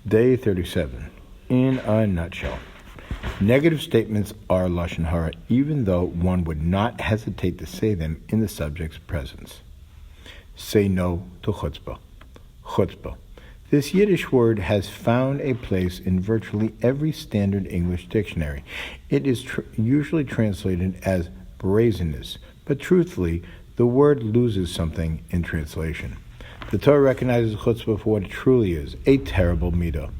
Day 37. In a nutshell, negative statements are Loshon Hara, even though one would not hesitate to say them in the subject's presence. Say no to chutzpah. Chutzpah. This Yiddish word has found a place in virtually every standard English dictionary. It is usually translated as brazenness, but truthfully, the word loses something in translation. The Torah recognizes chutzpah for what it truly is, a terrible midah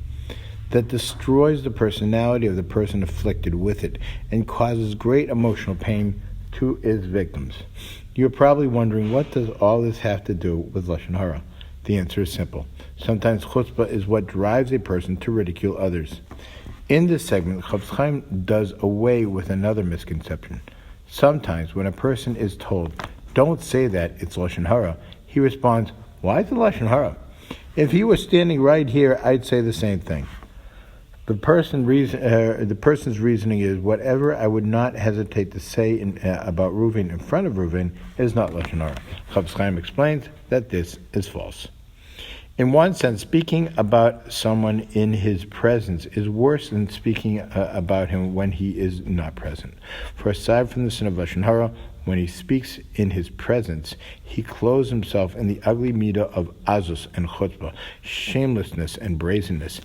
that destroys the personality of the person afflicted with it and causes great emotional pain to its victims. You're probably wondering, what does all this have to do with Loshon Hara? The answer is simple. Sometimes chutzpah is what drives a person to ridicule others. In this segment, Chofetz Chaim does away with another misconception. Sometimes when a person is told, "Don't say that, it's Loshon Hara," he responds, "Why is it Loshon Hara? If he was standing right here, I'd say the same thing." The person's reasoning is, whatever I would not hesitate to say about Reuven in front of Reuven is not Loshon Hara. Chofetz Chaim explains that this is false. In one sense, speaking about someone in his presence is worse than speaking about him when he is not present. For aside from the sin of Loshon Hara, when he speaks in his presence, he clothes himself in the ugly midah of azus and chutzpah, shamelessness and brazenness,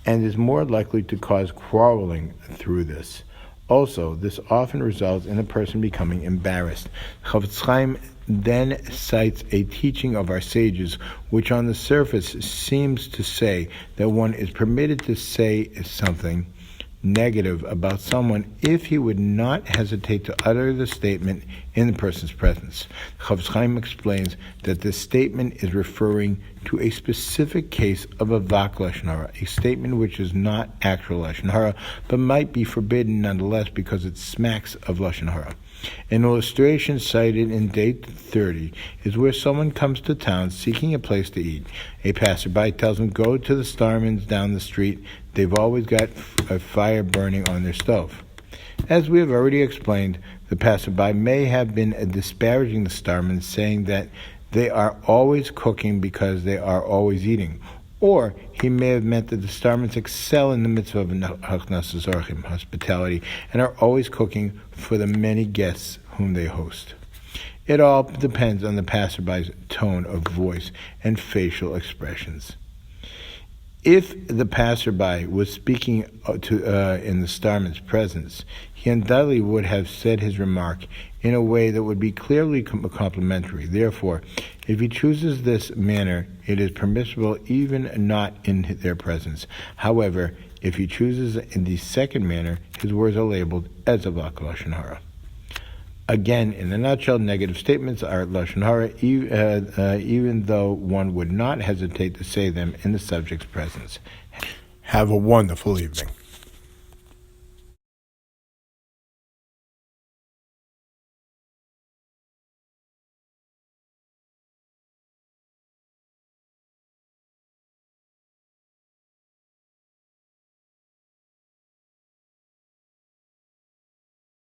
and is more likely to cause quarreling through this. Also, this often results in the person becoming embarrassed. Chofetz Chaim then cites a teaching of our sages, which on the surface seems to say that one is permitted to say something negative about someone if he would not hesitate to utter the statement in the person's presence. Chofetz Chaim explains that this statement is referring to a specific case of a vak Loshon Hara, a statement which is not actual Loshon Hara, but might be forbidden nonetheless because it smacks of Loshon Hara. An illustration cited in day 30 is where someone comes to town seeking a place to eat. A passerby tells him, "Go to the Starmans down the street. They've always got a fire burning on their stove." As we have already explained, the passerby may have been disparaging the Starmans, saying that they are always cooking because they are always eating. Or he may have meant that the Starmans excel in the mitzvah of hachnasas orchim, hospitality, and are always cooking for the many guests whom they host. It all depends on the passerby's tone of voice and facial expressions. If the passerby was speaking in the Starman's presence, he undoubtedly would have said his remark in a way that would be clearly complimentary. Therefore, if he chooses this manner, it is permissible even not in their presence. However, if he chooses in the second manner, his words are labeled as a vak Loshon Hara. Again, in a nutshell, negative statements are Loshon Hara, even though one would not hesitate to say them in the subject's presence. Have a wonderful evening.